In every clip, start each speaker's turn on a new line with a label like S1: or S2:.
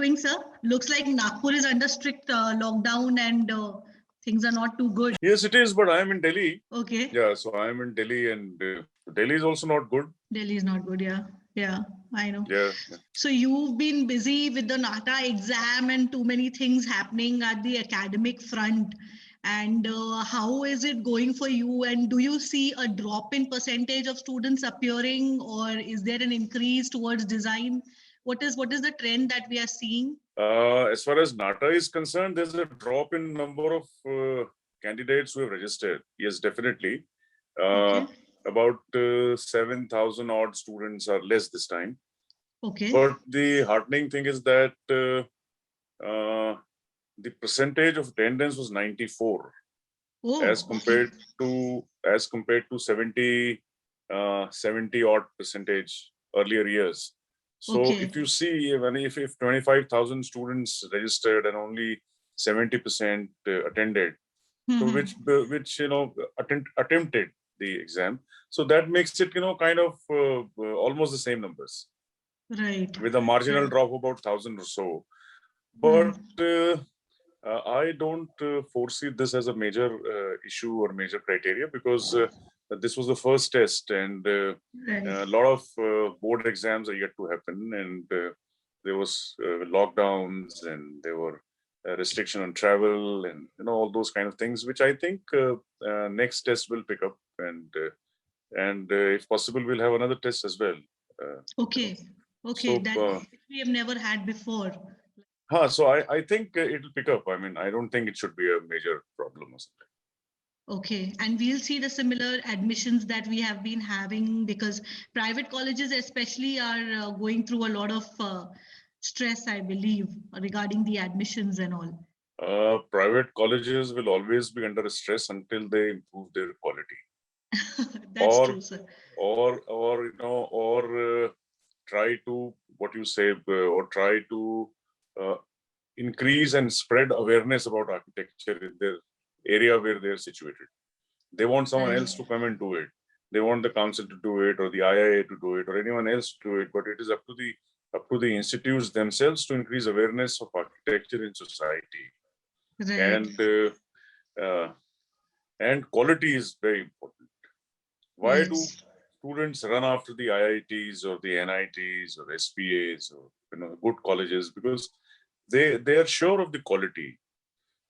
S1: doing, sir? Looks like Nagpur is under strict lockdown and things are not too good.
S2: Yes, it is, but I am in Delhi.
S1: Okay.
S2: Yeah, so I am in Delhi, and Delhi is also not good.
S1: Delhi is not good, yeah. Yeah, I know.
S2: Yeah.
S1: So you've been busy with the NATA exam and too many things happening at the academic front. And how is it going for you? And do you see a drop in percentage of students appearing, or is there an increase towards design? What is the trend that we are seeing?
S2: As far as NATA is concerned, there's a drop in number of candidates who have registered. Yes, definitely.
S1: Okay.
S2: About 7,000 odd students are less this time.
S1: Okay.
S2: But the heartening thing is that the percentage of attendance was 94, as compared to 70 odd percentage earlier years. So if you see, even if 25,000 students registered and only 70% attended, so which attempted the exam, so that makes it kind of almost the same numbers,
S1: right,
S2: with a marginal drop of about 1,000 or so. But I don't foresee this as a major issue or major criteria, because this was the first test, and a lot of board exams are yet to happen, and there was lockdowns, and there were restriction on travel, and all those kind of things, which I think next test will pick up, and if possible, we'll have another test as well.
S1: Okay, so, that we have never had before.
S2: So I think it'll pick up. I mean, I don't think it should be a major problem or something.
S1: Okay, and we'll see the similar admissions that we have been having, because private colleges especially are going through a lot of stress, I believe, regarding the admissions and all.
S2: Private colleges will always be under stress until they improve their quality.
S1: That's true, sir.
S2: Or try to, or try to increase and spread awareness about architecture in their area where they're situated. They want someone else to come and do it. They want the council to do it, or the IIA to do it, or anyone else to do it. But it is up to the institutes themselves to increase awareness of architecture in society. Right. And quality is very important. Why do students run after the IITs or the NITs or SPAs or good colleges? Because they are sure of the quality.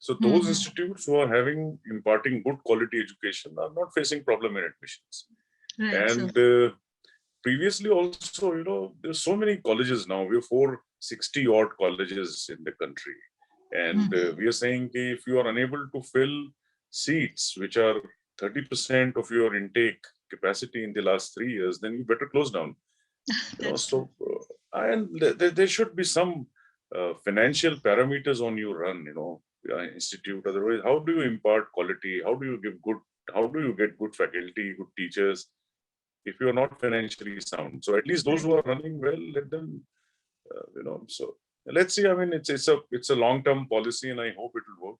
S2: So those institutes who are imparting good quality education are not facing problem in admissions. Right, and previously also, there's so many colleges now. We have 460 odd colleges in the country. And we are saying if you are unable to fill seats, which are 30% of your intake capacity in the last 3 years, then you better close down. And there should be some financial parameters on your run, institute. Otherwise, how do you impart quality? How do you get good faculty, good teachers, if you are not financially sound? So at least those who are running well, let them, so let's see. I mean, it's a long-term policy, and I hope it will work.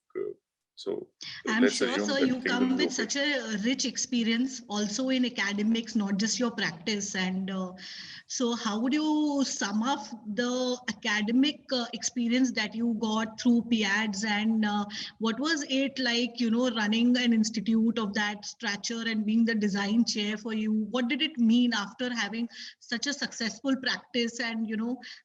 S2: So
S1: I'm sure, sir, you come with such a rich experience also in academics, not just your practice. And so how would you sum up the academic experience that you got through PIADS, and what was it like, running an institute of that stature and being the design chair for you? What did it mean after having such a successful practice, and,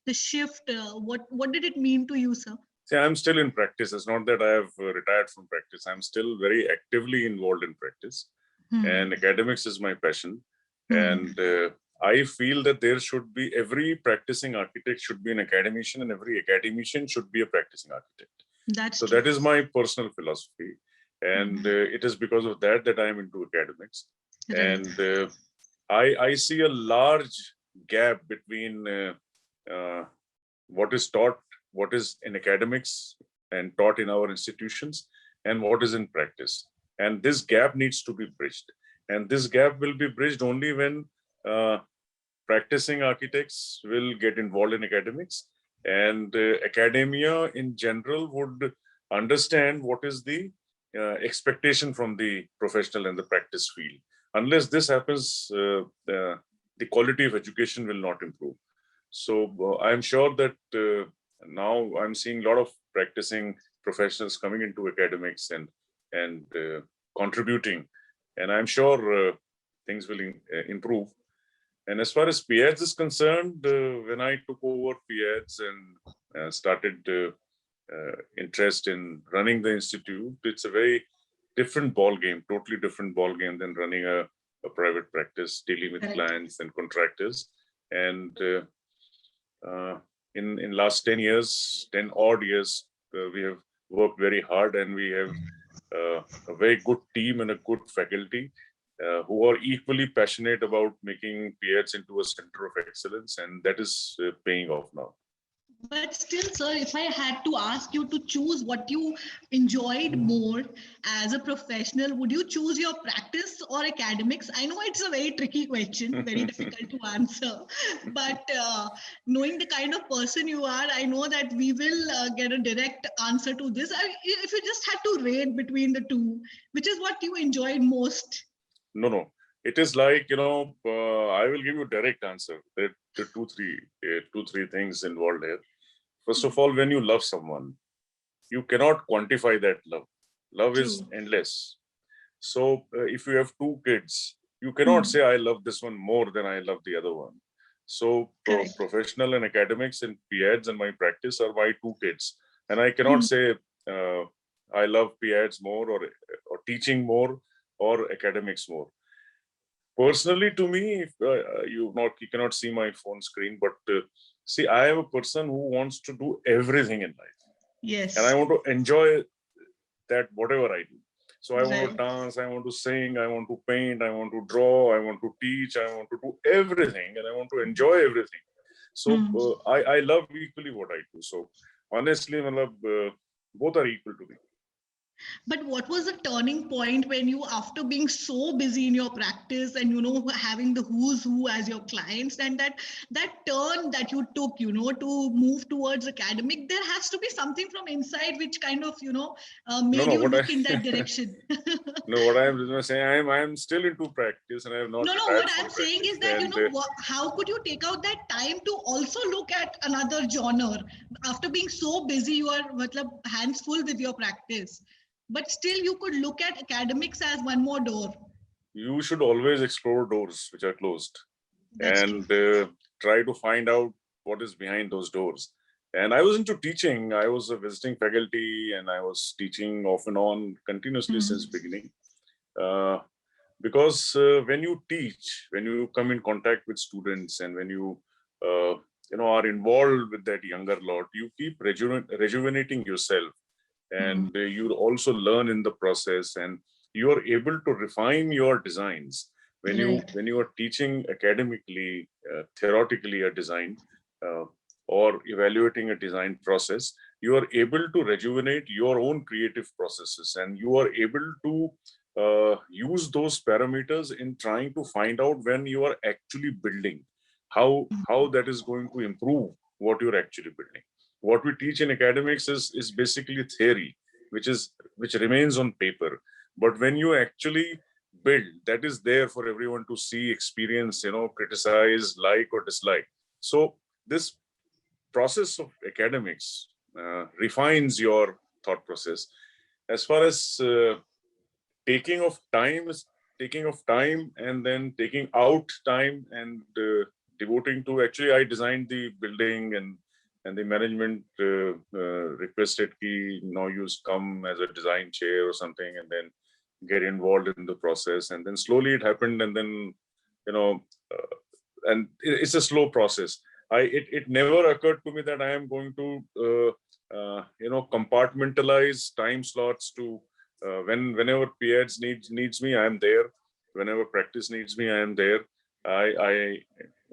S1: the shift? What did it mean to you, sir?
S2: See, I'm still in practice. It's not that I have retired from practice. I'm still very actively involved in practice. And academics is my passion. And I feel that there should be, every practicing architect should be an academician, and every academician should be a practicing architect. So that is my personal philosophy. And it is because of that I am into academics. And I see a large gap between what is taught, what is in academics and taught in our institutions, and what is in practice. And this gap needs to be bridged. And this gap will be bridged only when practicing architects will get involved in academics, and academia in general would understand what is the expectation from the professional and the practice field. Unless this happens, the quality of education will not improve. So I'm sure that now I'm seeing a lot of practicing professionals coming into academics and contributing, and I'm sure things will improve. And as far as PIADS is concerned, when I took over PIADS and started interest in running the institute, it's a very different ball game, totally different ball game than running a private practice, dealing with clients and contractors. And in last 10 years, 10 odd years, we have worked very hard, and we have a very good team and a good faculty who are equally passionate about making PIADS into a center of excellence, and that is paying off now.
S1: But still, sir, if I had to ask you to choose what you enjoyed more as a professional, would you choose your practice or academics? I know it's a very tricky question, very difficult to answer, but knowing the kind of person you are, I know that we will get a direct answer to this. If you just had to rate between the two, which is what you enjoyed most?
S2: No. It is like, I will give you a direct answer. There are two, three things involved here. First of all, when you love someone, you cannot quantify that love. Love is endless. So if you have two kids, you cannot say, I love this one more than I love the other one. So professional and academics and PIADS and my practice are my two kids. And I cannot say I love PIADS more or teaching more or academics more. Personally, to me, if you cannot see my phone screen, but see, I am a person who wants to do everything in life.
S1: Yes.
S2: And I want to enjoy that whatever I do. So I want to dance, I want to sing, I want to paint, I want to draw, I want to teach, I want to do everything, and I want to enjoy everything. So I love equally what I do. So honestly, both are equal to me.
S1: But what was the turning point when you, after being so busy in your practice and, having the who's who as your clients, and that turn that you took, to move towards academic, there has to be something from inside which kind of, made you look in that direction.
S2: No, what I'm saying, I'm still into practice and I have not.
S1: No, what I'm saying is that, how could you take out that time to also look at another genre after being so busy? You are hands full with your practice. But still, you could look at academics as one more door.
S2: You should always explore doors which are closed. That's and try to find out what is behind those doors. And I was into teaching. I was a visiting faculty and I was teaching off and on continuously since beginning. Because when you teach, when you come in contact with students and when you are involved with that younger lot, you keep rejuvenating yourself. And you also learn in the process, and you are able to refine your designs when you are teaching academically, theoretically a design or evaluating a design process. You are able to rejuvenate your own creative processes, and you are able to use those parameters in trying to find out when you are actually building how that is going to improve what you're actually building. What we teach in academics is basically theory, which remains on paper. But when you actually build, that is there for everyone to see, experience, criticize, like or dislike. So this process of academics refines your thought process. As far as taking of time and then taking out time and devoting to, actually I designed the building and the management requested you come as a design chair or something and then get involved in the process. And then slowly it happened. And then, and it's a slow process. It never occurred to me that I am going to, compartmentalize time slots to whenever PIADS needs me, I am there. Whenever practice needs me, I am there.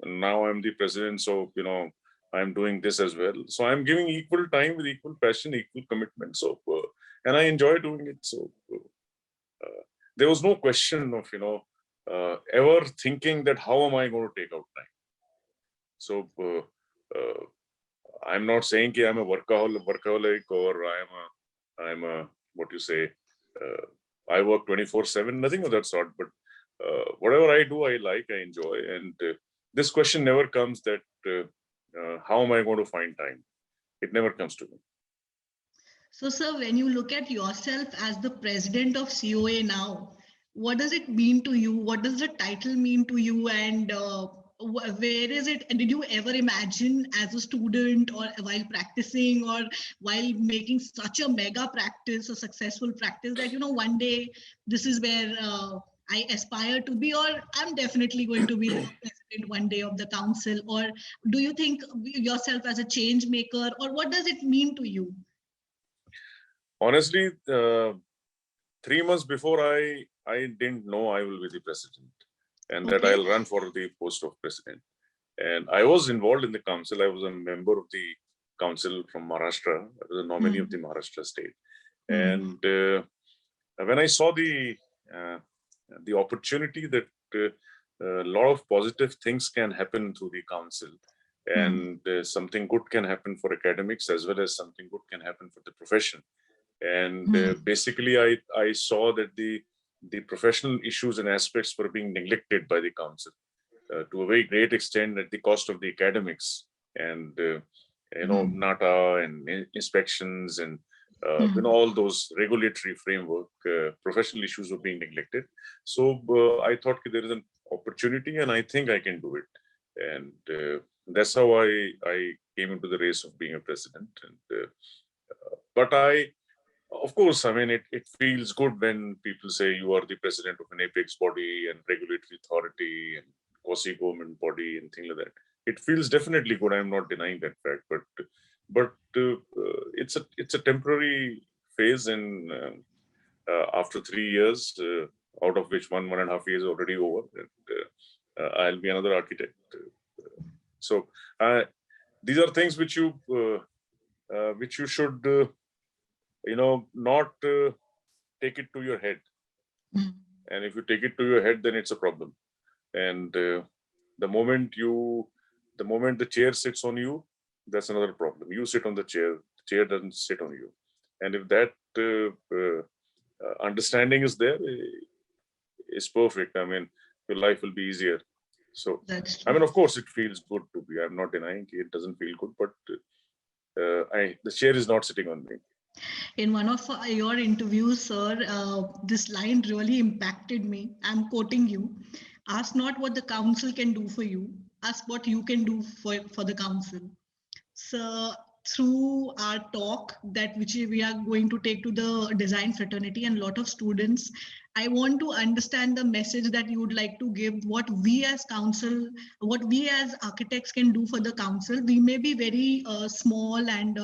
S2: Now I'm the president. So, I'm doing this as well. So I'm giving equal time with equal passion, equal commitment. So, and I enjoy doing it. So there was no question of, ever thinking that how am I going to take out time? So I'm not saying that I'm a workaholic or I'm a what you say, I work 24/7, nothing of that sort. But whatever I do, I like, I enjoy. And this question never comes that, how am I going to find time? It never comes to me.
S1: So, sir, when you look at yourself as the president of COA now, what does it mean to you? What does the title mean to you? And where is it? And did you ever imagine as a student or while practicing or while making such a mega practice, a successful practice that, one day this is where I aspire to be, or I'm definitely going to be the president one day of the council? Or do you think yourself as a change maker, or what does it mean to you?
S2: Honestly, 3 months before, I didn't know I will be the president and that I'll run for the post of president. And I was involved in the council. I was a member of the council from Maharashtra. I was a nominee of the Maharashtra state. And when I saw the opportunity that a lot of positive things can happen through the council, and something good can happen for academics as well as something good can happen for the profession. And basically, I saw that the professional issues and aspects were being neglected by the council to a very great extent at the cost of the academics. And NATA and inspections and all those regulatory framework, professional issues were being neglected. So I thought there is an opportunity, and I think I can do it. And that's how I came into the race of being a president. And but of course, I mean, it feels good when people say you are the president of an apex body and regulatory authority and quasi-government body and things like that. It feels definitely good. I'm not denying that fact, but it's a temporary phase, and after 3 years, out of which 1.5 years already over, and I'll be another architect. So these are things which you should. Not take it to your head. And if you take it to your head, then it's a problem. And the moment the chair sits on you, that's another problem. You sit on the chair doesn't sit on you. And if that understanding is there, it's perfect. I mean, your life will be easier. So, I mean, of course, it feels good to be. I'm not denying it doesn't feel good, but the chair is not sitting on me.
S1: In one of your interviews, sir, this line really impacted me. I'm quoting you. Ask not what the council can do for you. Ask what you can do for the council. So through our talk which we are going to take to the design fraternity and a lot of students, I want to understand the message that you would like to give, what we as council, what we as architects can do for the council. We may be very small and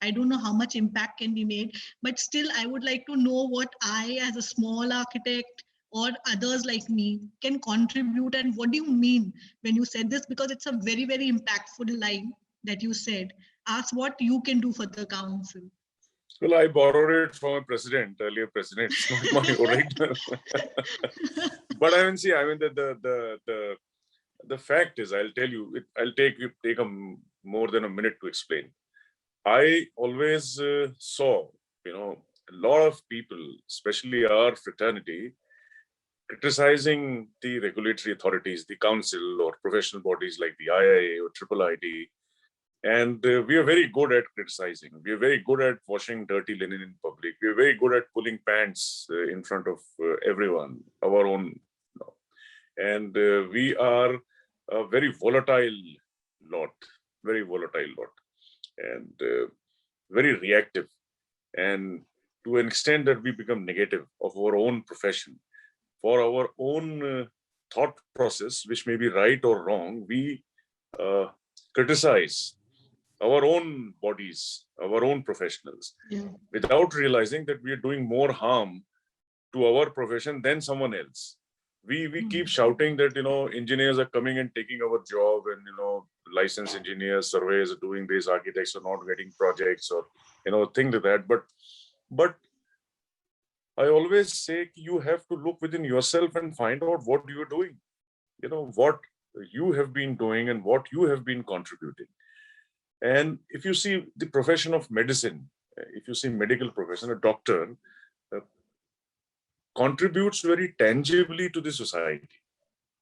S1: I don't know how much impact can be made, but still I would like to know what I as a small architect or others like me can contribute. And what do you mean when you said this? Because it's a very, very impactful line that you said. Ask what you can do for the council.
S2: Well, I borrowed it from a earlier president. It's not my original. But I mean, see, I mean, the fact is, I'll tell you, I'll take more than a minute to explain. I always saw, a lot of people, especially our fraternity, criticizing the regulatory authorities, the council or professional bodies like the IIA or IIIT. And we are very good at criticizing. We are very good at washing dirty linen in public. We are very good at pulling pants in front of everyone, our own. And we are a very volatile lot, and very reactive. And to an extent that we become negative of our own profession. For our own thought process, which may be right or wrong, we criticize our own bodies, our own professionals, without realizing that we are doing more harm to our profession than someone else. We keep shouting that, engineers are coming and taking our job, and, licensed engineers, surveyors are doing this, architects are not getting projects, or, things like that. But I always say you have to look within yourself and find out what you're doing, what you have been doing and what you have been contributing. And if you see the profession of medicine, if you see medical profession, a doctor contributes very tangibly to the society.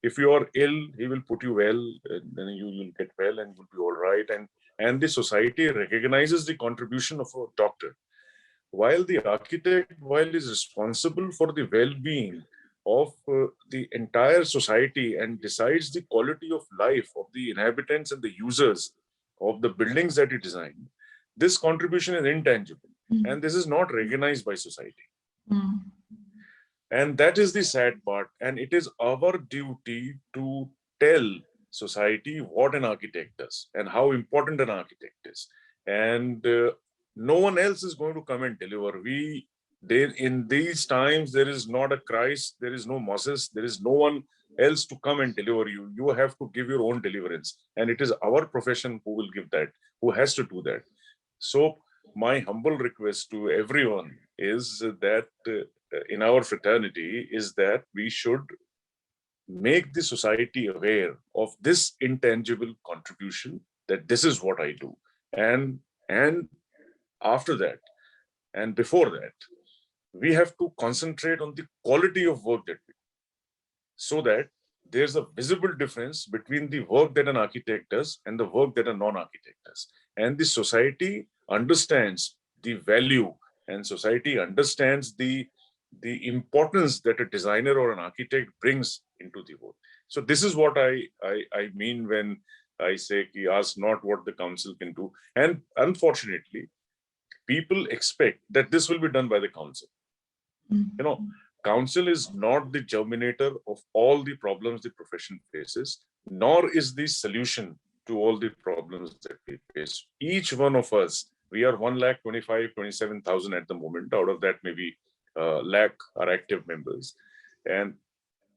S2: If you are ill, he will put you well, and then you will get well and you'll be all right. And and the society recognizes the contribution of a doctor. While the architect, while is responsible for the well-being of the entire society and decides the quality of life of the inhabitants and the users of the buildings that he designed, this contribution is intangible, and this is not recognized by society. And that is the sad part. And it is our duty to tell society what an architect does and how important an architect is. And no one else is going to come and deliver. In these times, there is not a Christ, there is no Moses, there is no one else to come and deliver you. You have to give your own deliverance. And it is our profession who will give that, who has to do that. So my humble request to everyone is that in our fraternity is that we should make the society aware of this intangible contribution, that this is what I do. And after that, and before that, we have to concentrate on the quality of work that we do, so that there's a visible difference between the work that an architect does and the work that a non-architect does. And the society understands the value, and society understands the importance that a designer or an architect brings into the work. So this is what I mean when I say, ask not what the council can do. And unfortunately, people expect that this will be done by the council. You know, council is not the germinator of all the problems the profession faces, nor is the solution to all the problems that we face. Each one of us, we are 1,25,27,000 at the moment. Out of that, maybe lakh are active members, and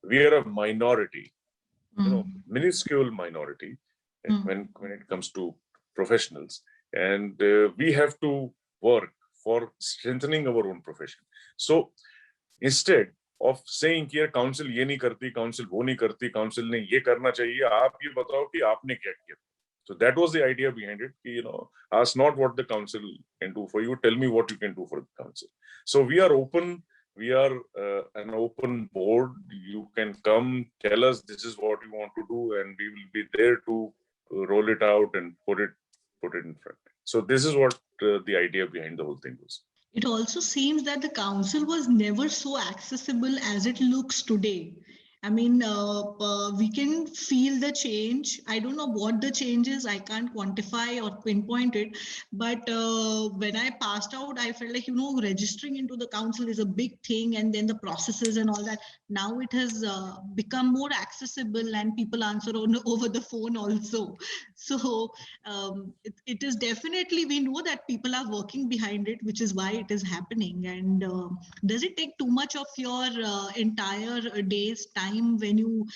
S2: we are a minority, minuscule minority when it comes to professionals, and we have to work for strengthening our own profession. So instead of saying कि यार council ये नहीं करती, council वो नहीं करती, council ने ये करना चाहिए, आप ये बताओ कि आपने क्या किया. So that was the idea behind it. Ask not what the council can do for you, tell me what you can do for the council. So we are open. We are an open board. You can come, tell us this is what you want to do, and we will be there to roll it out and put it in front. So this is what the idea behind the whole thing was.
S1: It also seems that the council was never so accessible as it looks today. I mean, we can feel the change. I don't know what the change is. I can't quantify or pinpoint it. But when I passed out, I felt like, registering into the council is a big thing. And then the processes and all that. Now it has become more accessible, and people answer over the phone also. So it is definitely, we know that people are working behind it, which is why it is happening. And does it take too much of your entire day's time when you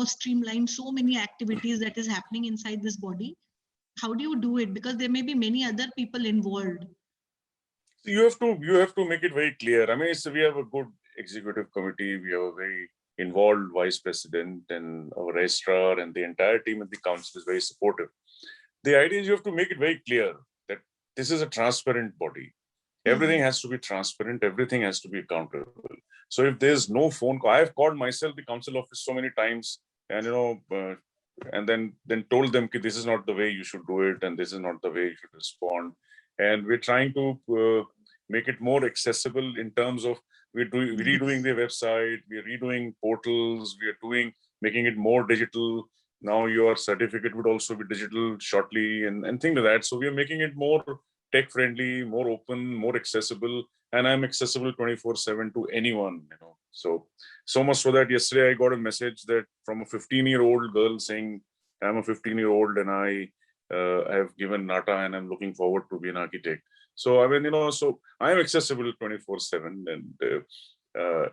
S1: streamline so many activities that is happening inside this body? How do you do it? Because there may be many other people involved.
S2: You have to make it very clear. I mean, we have a good executive committee. We have a very involved vice president, and our registrar, and the entire team at the council is very supportive. The idea is you have to make it very clear that this is a transparent body. Everything has to be transparent. Everything has to be accountable. So if there's no phone call, I've called myself the council office so many times, and and then told them that this is not the way you should do it, and this is not the way you should respond. And we're trying to make it more accessible in terms of we're redoing the website, we're redoing portals, making it more digital. Now your certificate would also be digital shortly, and things like that. So we're making it more tech friendly, more open, more accessible, and I'm accessible 24/7 to anyone. So much so that yesterday I got a message that from a 15-year-old girl saying, I'm a 15-year-old and I have given NATA and I'm looking forward to be an architect. So I mean, so I am accessible 24/7, and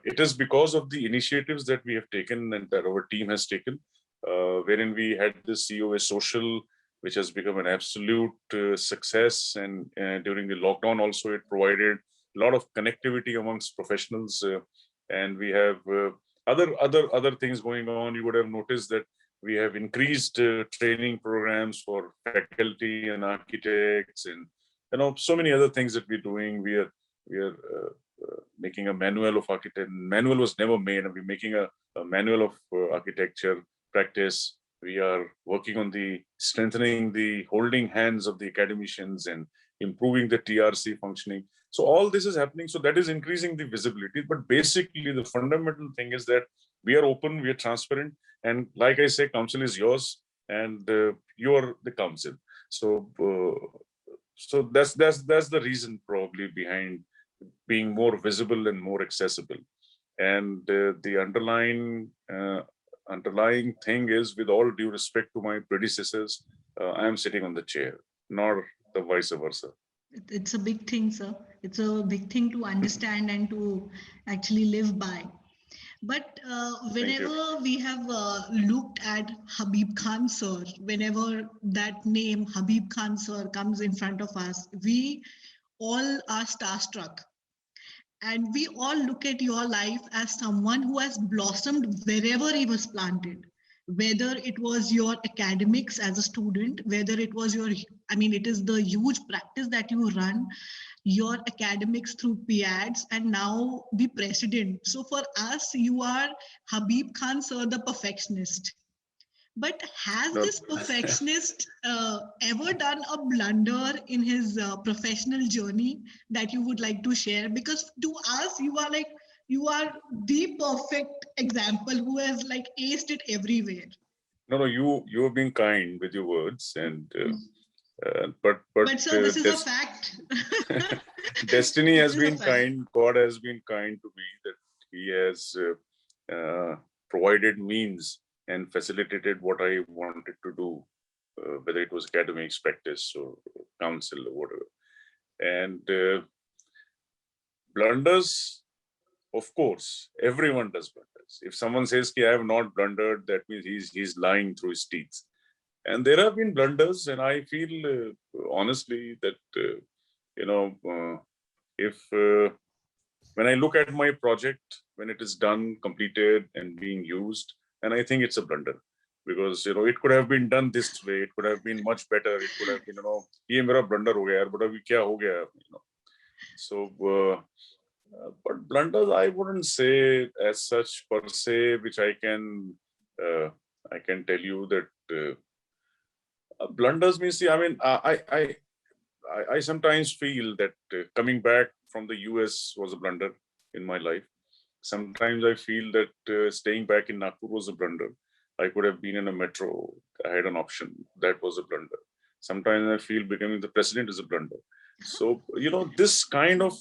S2: it is because of the initiatives that we have taken and that our team has taken, wherein we had this COA social, which has become an absolute success. And during the lockdown also, it provided a lot of connectivity amongst professionals. And we have other things going on. You would have noticed that we have increased training programs for faculty and architects, and so many other things that we're doing. We are making a manual of architecture. Manual was never made, and we're making a manual of architecture practice. We are working on the strengthening the holding hands of the academicians and improving the TRC functioning. So all this is happening. So that is increasing the visibility. But basically, the fundamental thing is that we are open, we are transparent, and like I say, council is yours, and you are the council. So, so that's the reason probably behind being more visible and more accessible. And the underlying thing is, with all due respect to my predecessors, I am sitting on the chair, not the vice versa.
S1: It's a big thing, sir. It's a big thing to understand and to actually live by. But whenever we have looked at Habib Khan sir, whenever that name Habib Khan sir comes in front of us, we all are starstruck. And we all look at your life as someone who has blossomed wherever he was planted. Whether it was your academics as a student, whether it was your, I mean, it is the huge practice that you run, your academics through PIADS, and now the president. So for us, you are Habib Khan sir, the perfectionist. But has this perfectionist ever done a blunder in his professional journey that you would like to share? Because to us, you are the perfect example who has like aced it everywhere.
S2: No, you have been kind with your words, and
S1: but sir, this is a fact.
S2: Destiny has been kind. God has been kind to me, that He has provided means and facilitated what I wanted to do, whether it was academics, practice, or council, or whatever. And blunders, of course, everyone does blunders. If someone says, I have not blundered, that means he's lying through his teeth. And there have been blunders, and I feel honestly that, if when I look at my project, when it is done, completed, and being used, and I think it's a blunder, because it could have been done this way. It could have been much better. It could have been, ये मेरा blunder हो गया, but अभी क्या हो गया, So, but blunders, I wouldn't say as such per se, which I can tell you that blunders means. See, I mean, I sometimes feel that coming back from the US was a blunder in my life. Sometimes I feel that staying back in Nagpur was a blunder. I could have been in a metro. I had an option. That was a blunder. Sometimes I feel becoming the president is a blunder. So, this kind of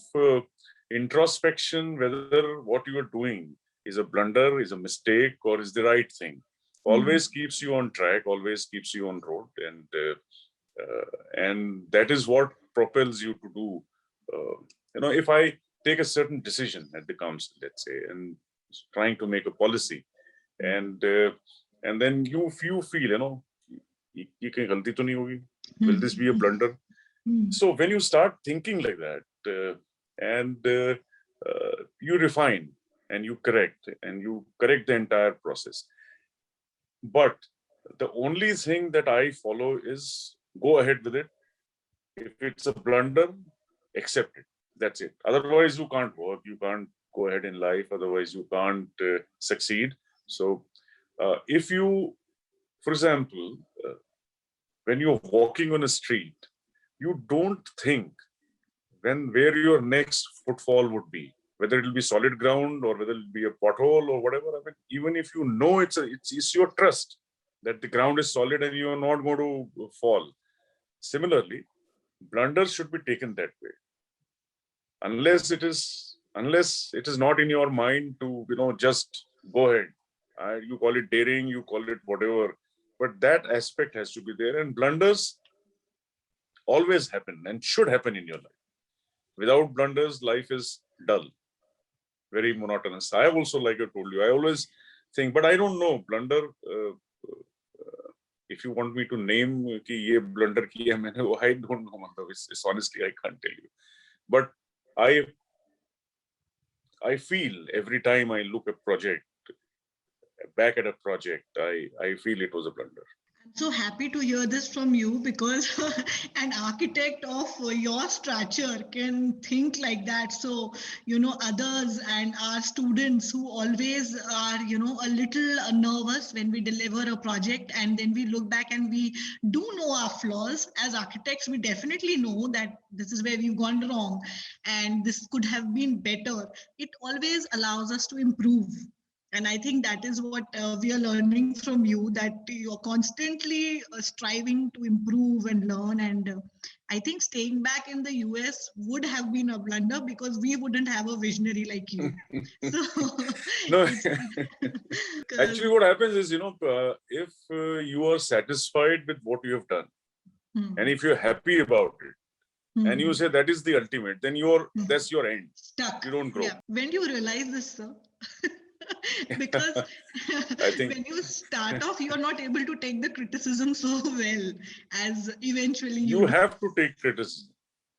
S2: introspection, whether what you are doing is a blunder, is a mistake, or is the right thing, always keeps you on track, always keeps you on road. And that is what propels you to do. If I take a certain decision at the council, let's say, and trying to make a policy, and then you feel, will this be a blunder? So when you start thinking like that, and you refine and you correct the entire process. But the only thing that I follow is go ahead with it. If it's a blunder, accept it. That's it. Otherwise, you can't work. You can't go ahead in life. Otherwise, you can't succeed. So, if you, for example, when you're walking on a street, you don't think where your next footfall would be, whether it will be solid ground or whether it will be a pothole or whatever. I mean, even if you know it's your trust that the ground is solid and you are not going to fall. Similarly, blunders should be taken that way, unless it is not in your mind to just go ahead. You call it daring, you call it whatever, but that aspect has to be there. And blunders always happen and should happen in your life. Without blunders, life is dull, very monotonous. I also, like I told you, I always think, but I don't know blunder. If you want me to name कि ये blunder किया मैंने, I don't know. It's honestly I can't tell you. But I feel every time I look at a project, I feel it was a blunder.
S1: So happy to hear this from you, because an architect of your stature can think like that. So, others and our students who always are, a little nervous when we deliver a project, and then we look back and we do know our flaws. As architects, we definitely know that this is where we've gone wrong and this could have been better. It always allows us to improve. And I think that is what we are learning from you, that you're constantly striving to improve and learn. And I think staying back in the US would have been a blunder, because we wouldn't have a visionary like you. So
S2: No,
S1: it's
S2: actually, what happens is, if you are satisfied with what you have done, and if you're happy about it, and you say that is the ultimate, then that's your end.
S1: Stuck.
S2: You don't grow.
S1: Yeah. When do you realize this, sir? Because
S2: I think
S1: when you start off, you're not able to take the criticism so well as eventually
S2: you have to take criticism.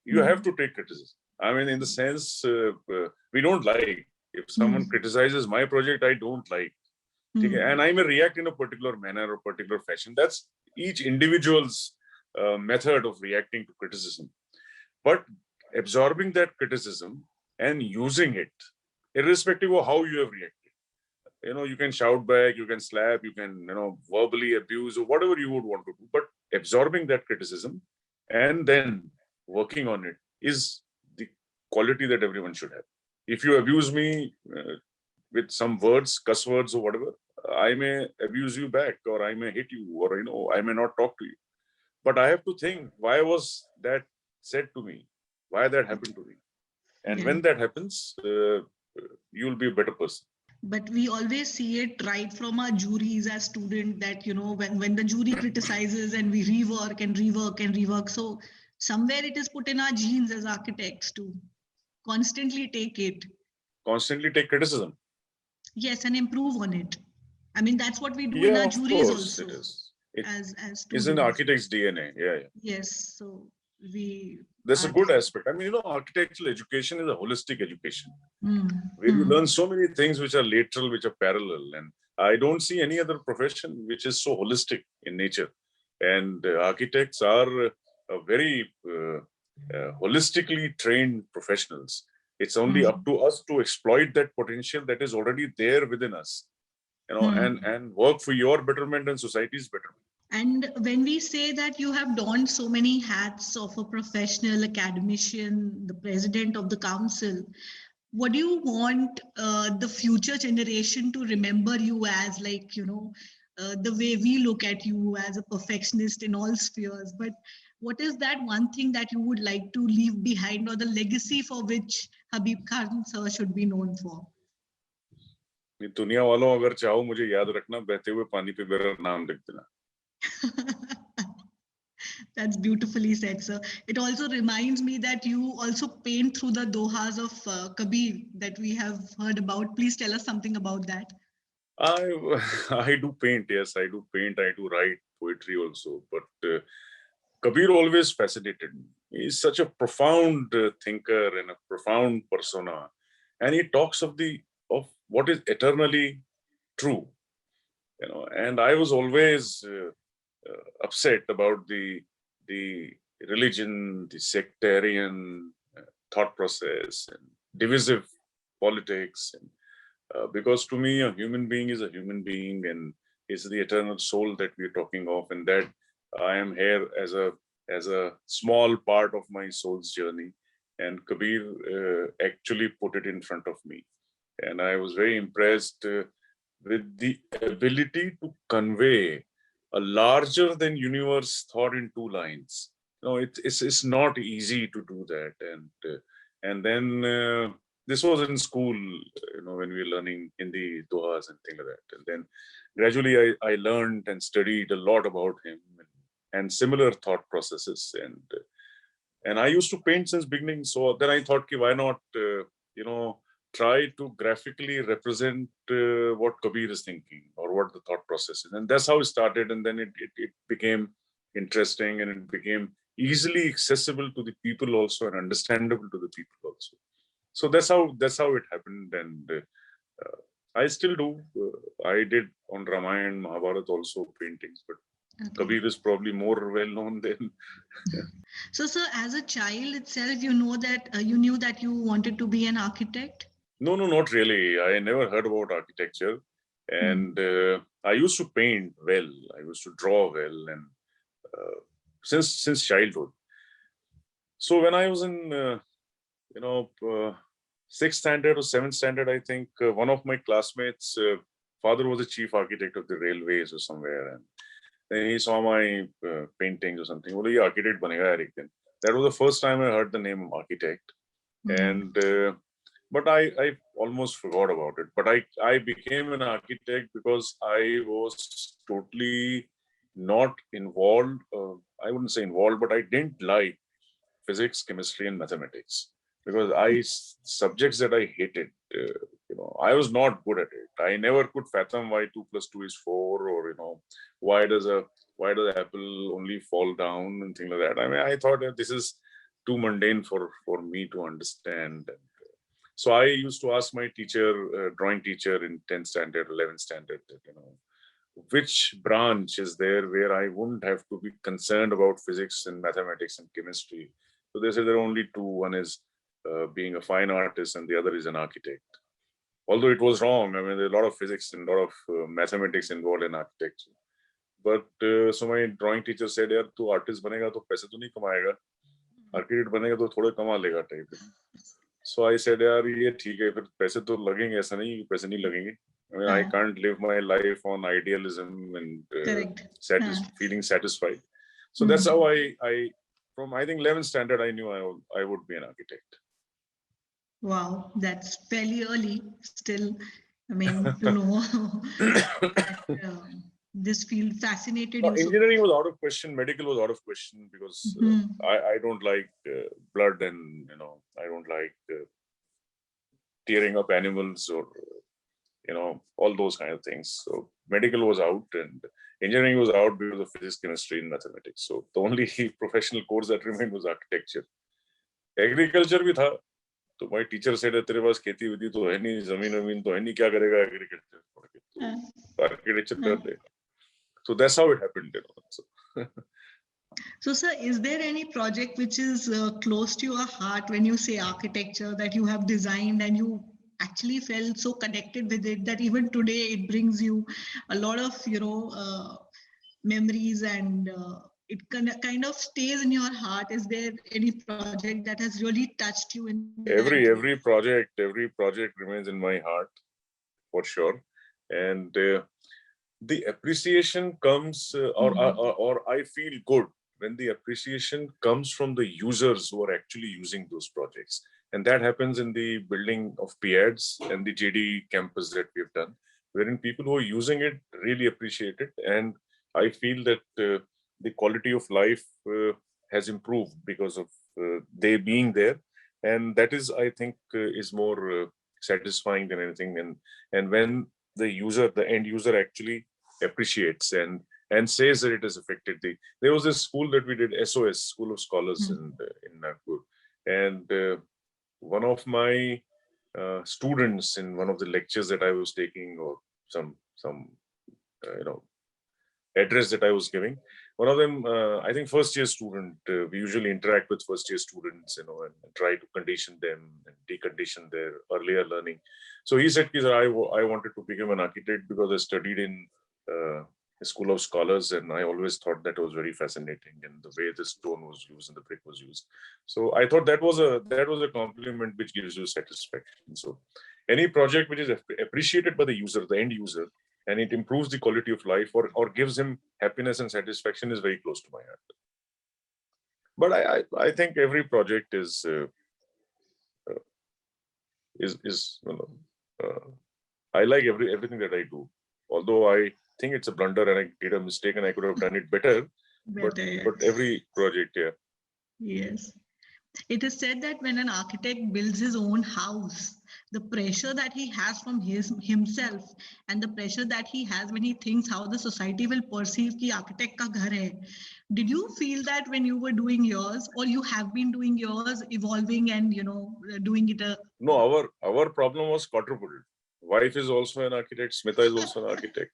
S2: You have to take criticism. I mean, in the sense, we don't like. If someone criticizes my project, I don't like. And I may react in a particular manner or particular fashion. That's each individual's method of reacting to criticism. But absorbing that criticism and using it, irrespective of how you have reacted. You can shout back, you can slap, you can, verbally abuse or whatever you would want to do. But absorbing that criticism and then working on it is the quality that everyone should have. If you abuse me with some words, cuss words or whatever, I may abuse you back, or I may hit you, or I may not talk to you. But I have to think, why was that said to me? Why that happened to me? And when that happens, you'll be a better person.
S1: But we always see it right from our juries as students, that when the jury criticizes and we rework and rework and rework, so somewhere it is put in our genes as architects to constantly take
S2: criticism.
S1: Yes, and improve on it. I mean, that's what we do in
S2: Yeah,
S1: our
S2: of
S1: juries
S2: course
S1: also.
S2: it is.
S1: As
S2: It's
S1: students.
S2: in architect's DNA. Yeah.
S1: Yes, so
S2: that's a good aspect. I mean, architectural education is a holistic education where you learn so many things which are lateral, which are parallel. And I don't see any other profession which is so holistic in nature. And architects are very holistically trained professionals. It's only up to us to exploit that potential that is already there within us, and work for your betterment and society's betterment.
S1: And when we say that you have donned so many hats of a professional academician, the president of the council, what do you want the future generation to remember you as? Like, the way we look at you as a perfectionist in all spheres. But what is that one thing that you would like to leave behind, or the legacy for which Habib Khan sir should be known for?
S2: दुनिया वालों, अगर चाहो मुझे याद रखना, बहते हुए पानी पे मेरा नाम लिख देना.
S1: That's beautifully said, sir. It also reminds me that you also paint through the dohas of Kabir that we have heard about. Please tell us something about that.
S2: I do paint, yes, I do paint, I do write poetry also, but Kabir always fascinated me. He's such a profound thinker and a profound persona, and he talks of what is eternally true, and I was always upset about the religion, the sectarian thought process, and divisive politics, and because to me, a human being is a human being, and is the eternal soul that we're talking of, and that I am here as a small part of my soul's journey. And Kabir actually put it in front of me, and I was very impressed with the ability to convey a larger than universe thought in 2 lines. It's not easy to do that, and then this was in school, when we were learning Hindi dohas and things like that. And then gradually I learned and studied a lot about him and similar thought processes. And I used to paint since beginning. So then I thought, why not, try to graphically represent what Kabir is thinking or what the thought process is. And that's how it started. And then it became interesting, and it became easily accessible to the people also, and understandable to the people also. So that's how it happened. And I still do. I did on Ramayana, Mahabharata also paintings, but Kabir is probably more well known than.
S1: So, sir, as a child itself, you know that you knew that you wanted to be an architect?
S2: No, not really. I never heard about architecture, and I used to paint well. I used to draw well, and since childhood. So when I was in sixth standard or seventh standard, I think one of my classmates' father was a chief architect of the railways or somewhere, and then he saw my paintings or something. Well, architect banega yaar ek din. That was the first time I heard the name architect, and but I almost forgot about it. But I became an architect because I was totally not involved. I wouldn't say involved, but I didn't like physics, chemistry, and mathematics because subjects that I hated. I was not good at it. I never could fathom why 2 plus 2 is 4, or why does apple only fall down and things like that. I mean, I thought that this is too mundane for me to understand. So I used to ask my teacher, drawing teacher in 10th standard, 11th standard, which branch is there where I wouldn't have to be concerned about physics and mathematics and chemistry. So they said there are only two. One is being a fine artist and the other is an architect. Although it was wrong. I mean, there's a lot of physics and a lot of mathematics involved in architecture. But so my drawing teacher said, yaar, tu artist banega to paise to nahi kamayega. Architect banega to thode kama lega type. So I said, yaar, ye theek hai, fir paise to lagenge, aisa nahi paise nahi lagenge. I mean, I can't live my life on idealism and feeling satisfied. So that's how I from I think 11th standard, I knew I would be an architect.
S1: Wow, that's fairly early still. I mean, to know this field fascinated you.
S2: Engineering was out of question. Medical was out of question because I don't like blood, and I don't like tearing up animals or all those kind of things. So medical was out and engineering was out because of physics, chemistry, and mathematics. So the only professional course that remained was architecture. Agriculture bhi tha. So my teacher said, "Tere paas kheti vidi to hai nahi, zameen to hai nahi, kya karega agriculture? Architecture kar le." So that's how it happened.
S1: So, sir, is there any project which is close to your heart when you say architecture that you have designed and you actually felt so connected with it that even today it brings you a lot of memories and it kind of stays in your heart? Is there any project that has really touched you in
S2: every project remains in my heart for sure, and the appreciation comes or I feel good when the appreciation comes from the users who are actually using those projects. And that happens in the building of PIADS and the JD campus that we've done, wherein people who are using it really appreciate it. And I feel that the quality of life has improved because of they being there. And that is, I think, is more satisfying than anything. And when the end user actually appreciates and says that it has affected there was this school that we did, SOS, School of Scholars in Nagpur. And one of my students in one of the lectures that I was taking, or some address that I was giving, one of them, I think first year student, we usually interact with first year students, and try to condition them and decondition their earlier learning. So he said, I wanted to become an architect because I studied in a School of Scholars, and I always thought that was very fascinating, and the way the stone was used and the brick was used. So I thought that was a compliment which gives you satisfaction. So any project which is appreciated by the user, the end user, and it improves the quality of life or gives him happiness and satisfaction is very close to my heart. But I think every project is I like everything that I do. Although I think it's a blunder and I did a mistake and I could have done it better. But every project, yeah.
S1: Yes. It is said that when an architect builds his own house, the pressure that he has from himself and the pressure that he has when he thinks how the society will perceive ki architect ka ghar hai. Did you feel that when you were doing yours, or you have been doing yours, evolving and doing it?
S2: No, our problem was quadrupled. Wife is also an architect. Smita is also an architect.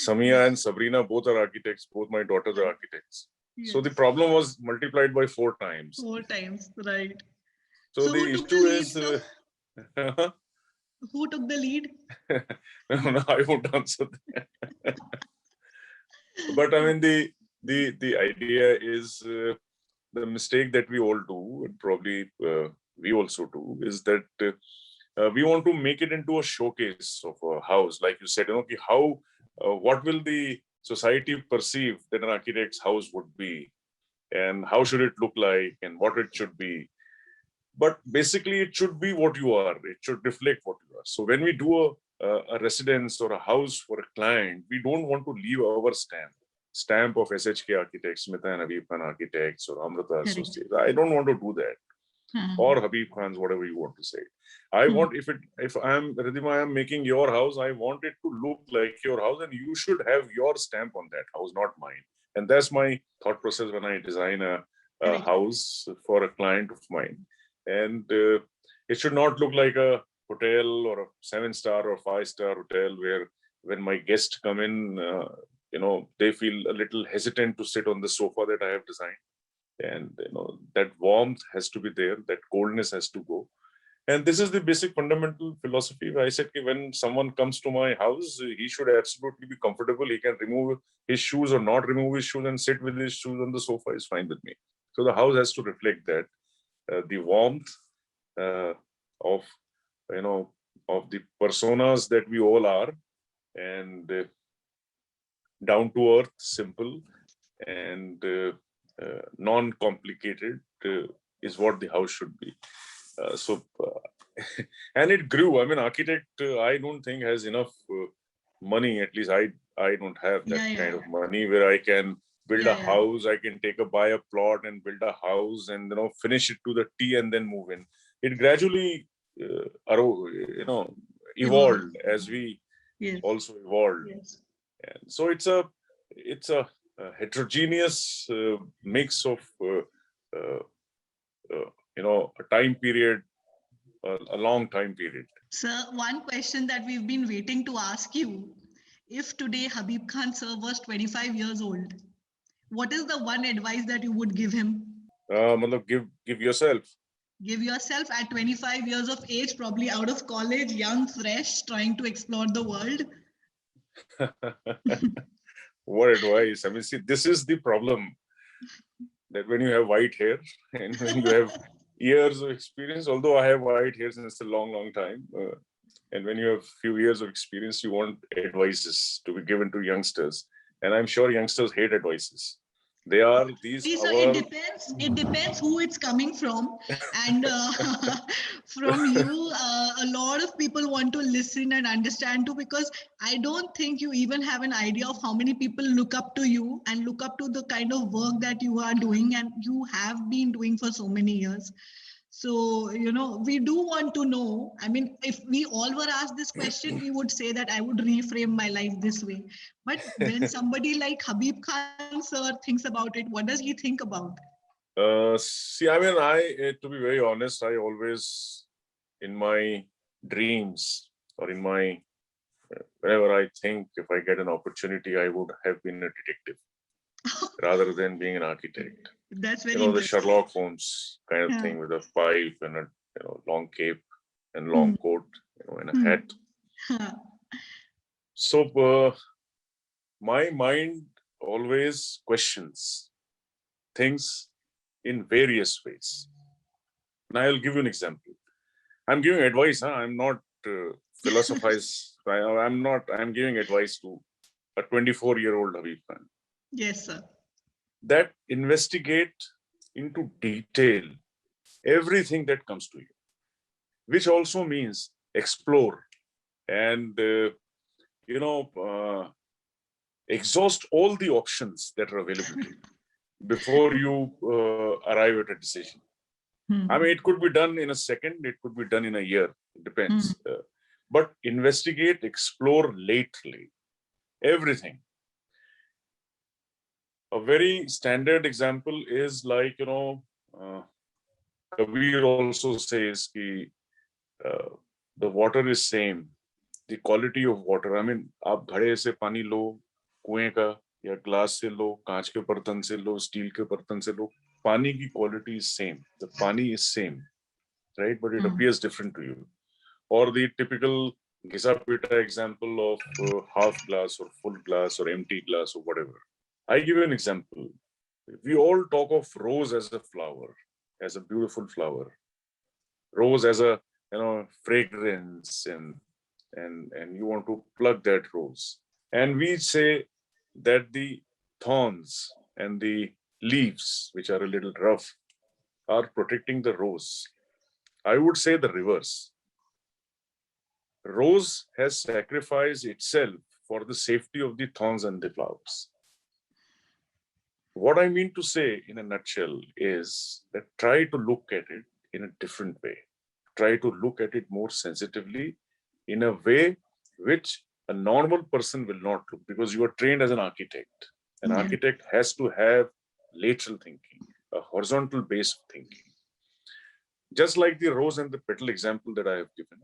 S2: Samia and Sabrina both are architects. Both my daughters are architects.
S1: Yes.
S2: So the problem was multiplied by 4 times.
S1: 4 times, right.
S2: So the
S1: who took the
S2: issue
S1: lead,
S2: is...
S1: sir? Who took the lead?
S2: No, I won't answer that. But I mean, the idea is the mistake that we all do, and probably we also do, is that we want to make it into a showcase of a house. Like you said, okay, how, what will the society perceive that an architect's house would be, and how should it look like, and what it should be. But basically, it should be what you are. It should reflect what you are. So when we do a residence or a house for a client, we don't want to leave our stamp of SHK Architects, Smita and Habib Khan Architects, or Amrita Associates. I don't want to do that. Or Habib Khan's, whatever you want to say. I want, if I'm Ridhima, I'm making your house, I want it to look like your house, and you should have your stamp on that house, not mine. And that's my thought process when I design a house for a client of mine. And it should not look like a hotel or a 7-star or 5-star hotel where when my guests come in, they feel a little hesitant to sit on the sofa that I have designed. And that warmth has to be there, that coldness has to go. And this is the basic fundamental philosophy. I said, when someone comes to my house, he should absolutely be comfortable. He can remove his shoes or not remove his shoes and sit with his shoes on the sofa is fine with me. So the house has to reflect that. The warmth of the personas that we all are, and down to earth, simple, and non-complicated is what the house should be. And it grew. I mean, architect, I don't think has enough money. At least I don't have that kind of money where I can build a house. I can buy a plot and build a house and finish it to the T and then move in. It gradually evolved as we also evolved. Yes. And so it's a heterogeneous mix of a time period, a long time period.
S1: Sir, one question that we've been waiting to ask you: if today Habib Khan sir was 25 years old, what is the one advice that you would give him?
S2: Give yourself.
S1: Give yourself at 25 years of age, probably out of college, young, fresh, trying to explore the world.
S2: What advice? I mean, see, this is the problem, that when you have white hair and when you have years of experience, although I have white hair since a long, long time, and when you have few years of experience, you want advices to be given to youngsters. And I'm sure youngsters hate advices. They are these.
S1: So it depends who it's coming from. And from you, a lot of people want to listen and understand too, because I don't think you even have an idea of how many people look up to you and look up to the kind of work that you are doing and you have been doing for so many years. So, we do want to know. I mean, if we all were asked this question, we would say that I would reframe my life this way. But when somebody like Habib Khan sir thinks about it, what does he think about?
S2: See, I mean, to be very honest, I always, in my dreams or in my, whenever I think if I get an opportunity, I would have been a detective rather than being an architect.
S1: That's very
S2: the Sherlock Holmes kind of thing with a pipe and a long cape and long coat, and a hat. So my mind always questions things in various ways. And I'll give you an example. I'm giving advice. I'm not philosophize. I'm giving advice to a 24-year-old Habib Khan.
S1: Yes, sir.
S2: That investigate into detail everything that comes to you, which also means explore and exhaust all the options that are available to you before you arrive at a decision. I mean, it could be done in a second, it could be done in a year, it depends. But investigate, explore lately, everything. A very standard example is like, Kabir also says the water is same the quality of water. I mean, आप घड़े से पानी लो, कुएं का या glass से लो, कांच के बर्तन से लो, स्टील के बर्तन से लो, पानी की quality is same. The pani is same, right? But it appears different to you. Or the typical Gisa-pita example of half glass or full glass or empty glass or whatever. I give you an example. We all talk of rose as a flower, as a beautiful flower. Rose as a fragrance, and you want to pluck that rose. And we say that the thorns and the leaves, which are a little rough, are protecting the rose. I would say the reverse. Rose has sacrificed itself for the safety of the thorns and the flowers. What I mean to say in a nutshell is that try to look at it in a different way. Try to look at it more sensitively in a way which a normal person will not look, because you are trained as an architect. An architect has to have lateral thinking, a horizontal base of thinking. Just like the rose and the petal example that I have given,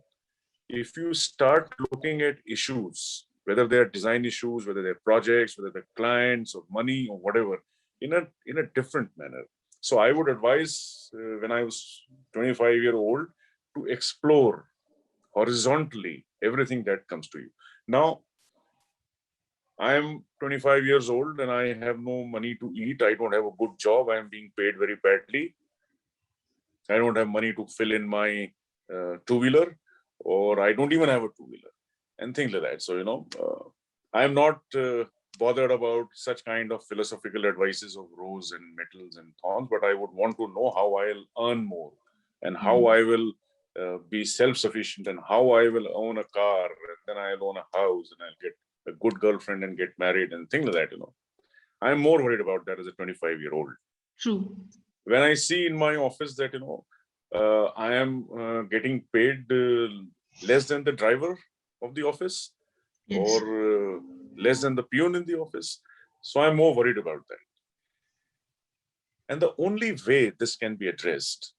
S2: if you start looking at issues, whether they are design issues, whether they're projects, whether they're clients or money or whatever, in a different manner. So I would advise when I was 25-year-old to explore horizontally everything that comes to you. Now, I am 25 years old and I have no money to eat. I don't have a good job. I am being paid very badly. I don't have money to fill in my two-wheeler, or I don't even have a two-wheeler, and things like that. So, I'm not bothered about such kind of philosophical advices of rose and metals and thorns, but I would want to know how I'll earn more and how I will be self-sufficient and how I will own a car, and then I'll own a house and I'll get a good girlfriend and get married and things like that. I'm more worried about that as a 25-year-old.
S1: True.
S2: When I see in my office that, I am getting paid less than the driver of the office, or less than the peon in the office. So I'm more worried about that. And the only way this can be addressed,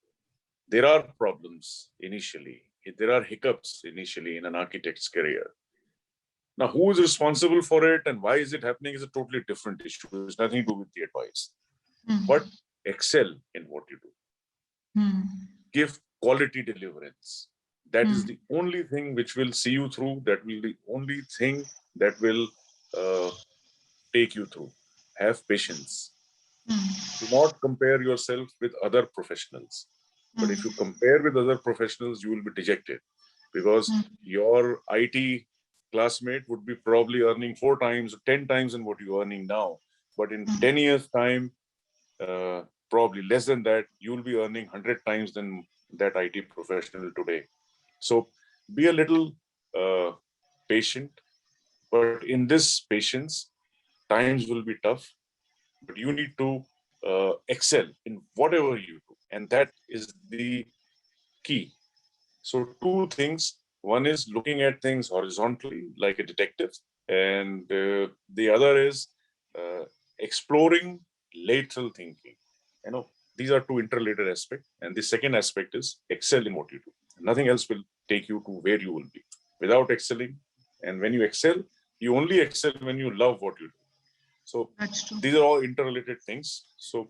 S2: there are problems initially, there are hiccups initially in an architect's career. Now, who is responsible for it and why is it happening is a totally different issue. It's nothing to do with the advice. But excel in what you do. Give quality deliverance. That is the only thing which will see you through. That will be the only thing that will take you through. Have patience. Do not compare yourself with other professionals. But if you compare with other professionals, you will be dejected, because your IT classmate would be probably earning 4 times, 10 times than what you're earning now. But in 10 years' time, probably less than that, you'll be earning 100 times than that IT professional today. So be a little patient, but in this patience, times will be tough, but you need to excel in whatever you do. And that is the key. So 2 things. One is looking at things horizontally like a detective, and the other is exploring lateral thinking. These are 2 interrelated aspects. And the second aspect is excel in what you do. Nothing else will take you to where you will be without excelling. And when you excel, you only excel when you love what you do. So these are all interrelated things. So,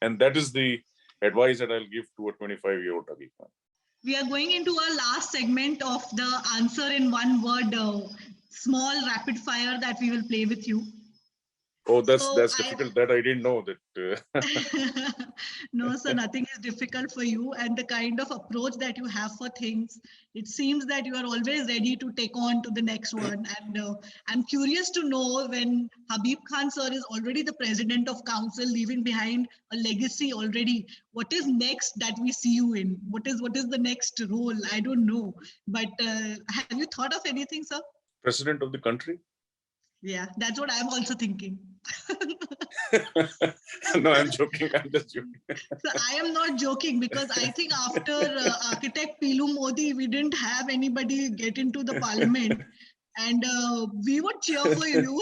S2: and that is the advice that I'll give to a 25-year-old Abhikman.
S1: We are going into our last segment of the answer in one word, small rapid fire that we will play with you.
S2: Oh, that's difficult. That I didn't know that.
S1: No, sir, nothing is difficult for you. And the kind of approach that you have for things, it seems that you are always ready to take on to the next one. And I'm curious to know, when Habib Khan sir is already the president of council, leaving behind a legacy already, what is next that we see you in? What is the next role? I don't know. But have you thought of anything, sir?
S2: President of the country?
S1: Yeah, that's what I'm also thinking.
S2: No, I'm joking. I'm just joking.
S1: So I am not joking, because I think after architect Pilu Modi, we didn't have anybody get into the parliament, and we would cheer for you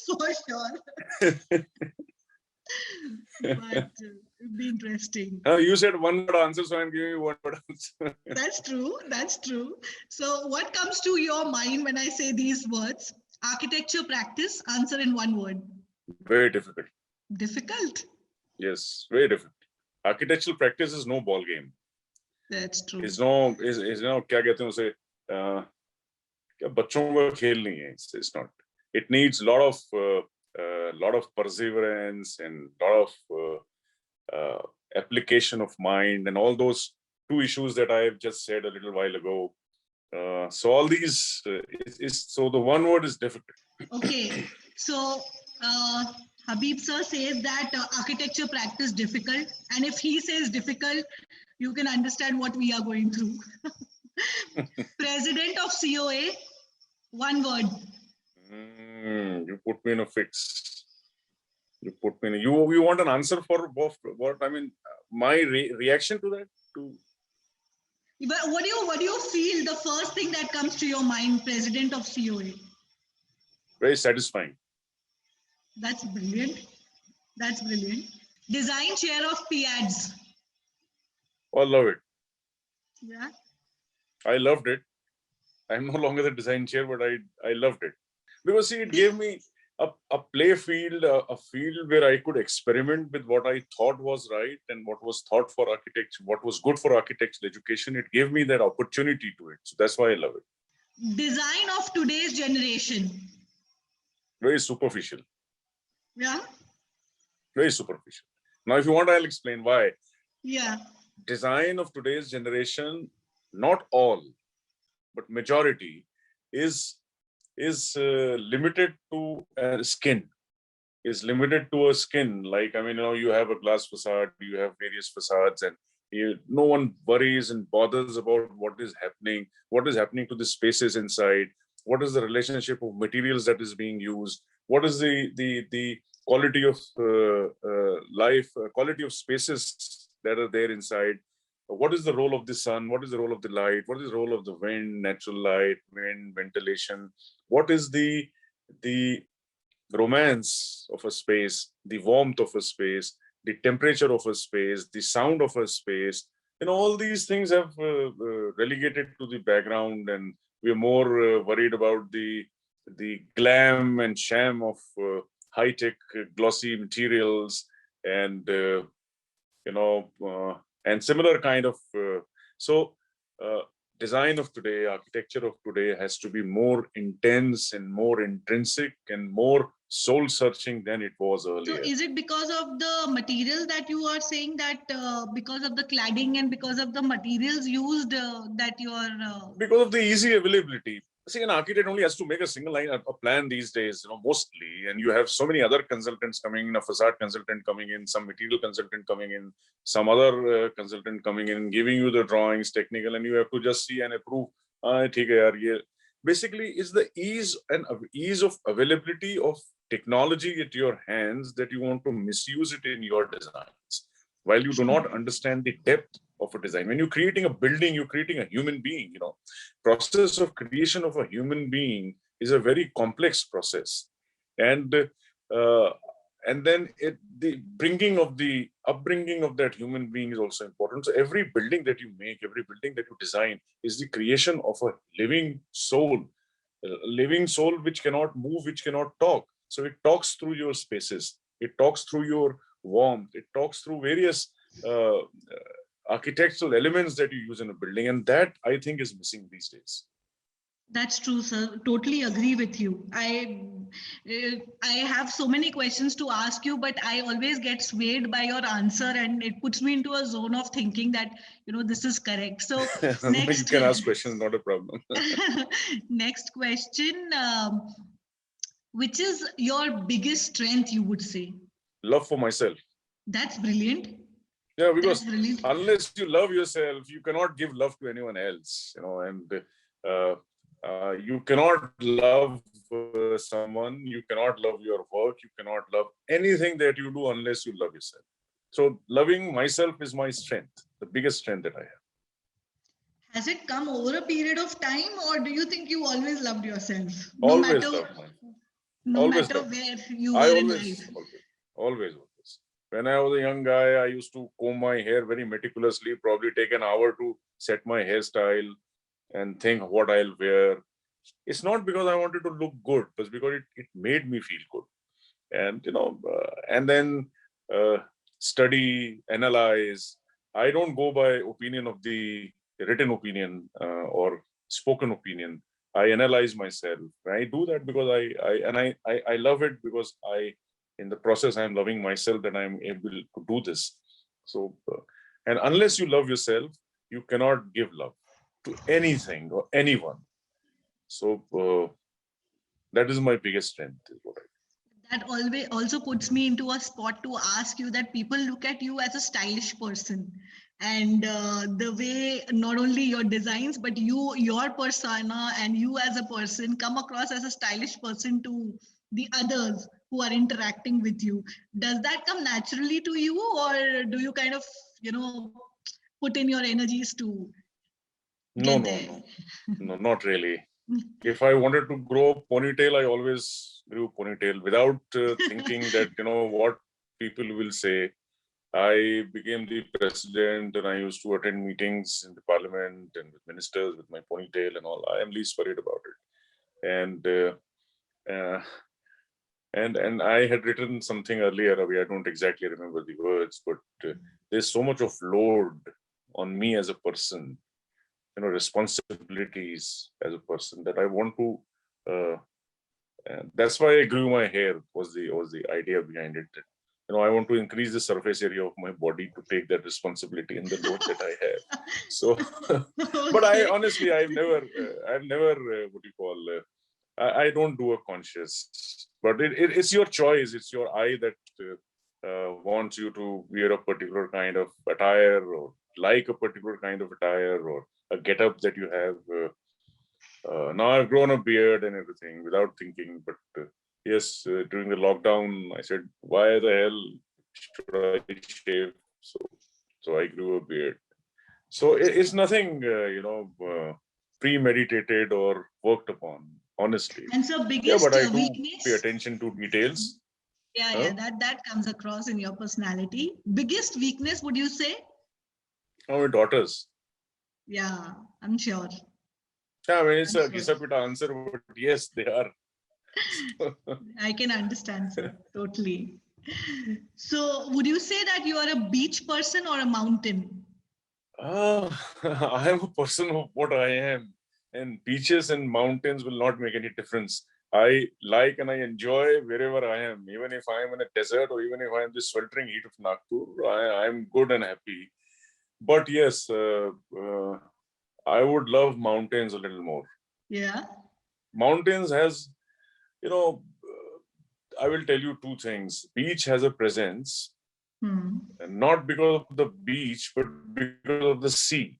S1: for sure. But very interesting.
S2: You said one word answer, so I'm giving you one word answer.
S1: That's true. That's true. So what comes to your mind when I say these words? Architecture practice, answer in one word.
S2: Very difficult.
S1: Difficult?
S2: Yes, very difficult. Architectural practice is no ball game.
S1: That's true.
S2: Is क्या कहते हैं उसे क्या बच्चों का खेल नहीं है. It's not. It needs lot of perseverance and lot of application of mind and all those two issues that I have just said a little while ago. So all these so the one word is difficult.
S1: Okay, so Habib sir says that architecture practice difficult, and if he says difficult, you can understand what we are going through. President of COA, one word.
S2: You put me in a fix. You put me in. You want an answer for both? What I mean, my reaction to that.
S1: But what do you feel? The first thing that comes to your mind, President of COA.
S2: Very satisfying.
S1: That's brilliant. That's brilliant. Design chair of PIADS.
S2: Oh, I love it.
S1: Yeah.
S2: I loved it. I'm no longer the design chair, but I loved it. Because see, it gave me a play field, a field where I could experiment with what I thought was right and what was thought for architecture, what was good for architectural education. It gave me that opportunity to it. So that's why I love it.
S1: Design of today's generation.
S2: Very superficial.
S1: Yeah.
S2: Very superficial. Now, if you want, I'll explain why.
S1: Yeah.
S2: Design of today's generation, not all, but majority is limited to skin. Is limited to a skin. Like, I mean, you have a glass facade, you have various facades, and no one worries and bothers about what is happening to the spaces inside. What is the relationship of materials that is being used? What is the quality of life, quality of spaces that are there inside? What is the role of the sun? What is the role of the light? What is the role of the wind, natural light, wind, ventilation? What is the romance of a space, the warmth of a space, the temperature of a space, the sound of a space? All these things have relegated to the background, and we're more worried about the glam and sham of high-tech glossy materials and and similar kind of design of today, architecture of today has to be more intense and more intrinsic and more soul searching than it was earlier.
S1: So is it because of the material that you are saying that because of the cladding and because of the materials used that you are
S2: because of the easy availability? See, an architect only has to make a single line, a plan these days, mostly, and you have so many other consultants coming in, a facade consultant coming in, some material consultant coming in, some other consultant coming in, giving you the drawings, technical, and you have to just see and approve. Basically, it's the ease of availability of technology at your hands that you want to misuse it in your designs, while you do not understand the depth of a design. When you're creating a building, you're creating a human being. Process of creation of a human being is a very complex process, and then the upbringing of that human being is also important. So every building that you make, every building that you design, is the creation of a living soul which cannot move, which cannot talk. So it talks through your spaces, it talks through your warmth, it talks through various architectural elements that you use in a building, and that I think is missing these days.
S1: That's true, sir. Totally agree with you. I have so many questions to ask you, but I always get swayed by your answer, and it puts me into a zone of thinking that this is correct. So next,
S2: you can ask questions, not a problem.
S1: Next question: which is your biggest strength? You would say
S2: love for myself.
S1: That's brilliant.
S2: Yeah, because unless you love yourself, you cannot give love to anyone else. And you cannot love someone, you cannot love your work, you cannot love anything that you do unless you love yourself. So loving myself is my strength, the biggest strength that I have.
S1: Has it come over a period of time, or do you think you always loved yourself?
S2: Always loved myself.
S1: No matter where you were in life.
S2: Always. When I was a young guy, I used to comb my hair very meticulously, probably take an hour to set my hairstyle and think what I'll wear. It's not because I wanted to look good, but because it made me feel good. And, and then study, analyze. I don't go by opinion of the written opinion or spoken opinion. I analyze myself. I do that because I love it, because in the process, I'm loving myself, that I'm able to do this. So, and unless you love yourself, you cannot give love to anything or anyone. So that is my biggest strength. Is what
S1: That always also puts me into a spot to ask you that people look at you as a stylish person, and the way not only your designs but your persona and you as a person come across as a stylish person to the others who are interacting with you. Does that come naturally to you, or do you kind of put in your energies to
S2: no,
S1: get
S2: no,
S1: there?
S2: no, not really. If I wanted to grow a ponytail, I always grew ponytail without thinking that, what people will say. I became the president and I used to attend meetings in the parliament and with ministers with my ponytail and all. I am least worried about it. Uh, and I had written something earlier, Ravi, I don't exactly remember the words, but there's so much of load on me as a person, responsibilities as a person, that I want to. And that's why I grew my hair. Was the idea behind it? I want to increase the surface area of my body to take that responsibility and the load that I have. So, but I honestly, I've never, what do you call? I don't do a conscious, but it's your choice. It's your eye that wants you to wear a particular kind of attire, or like a particular kind of attire, or a getup that you have. Now I've grown a beard and everything without thinking, but yes, during the lockdown, I said, why the hell should I shave? So I grew a beard. So it's nothing, premeditated or worked upon, honestly.
S1: And so
S2: Yeah,
S1: biggest
S2: but I do pay
S1: weakness?
S2: attention to details.
S1: Yeah, that comes across in your personality. Biggest weakness, would you say?
S2: My daughters.
S1: Yeah, I'm sure.
S2: Yeah, I mean, it's
S1: I'm
S2: a
S1: sure.
S2: disappointed answer, but yes, they are.
S1: I can understand, sir. Totally. So, would you say that you are a beach person or a mountain?
S2: I am a person of what I am, and beaches and mountains will not make any difference. I like and I enjoy wherever I am, even if I am in a desert or even if I am in the sweltering heat of Nagpur. I'm good and happy. But yes, I would love mountains a little more.
S1: Yeah.
S2: Mountains has, I will tell you two things. Beach has a presence, not because of the beach, but because of the sea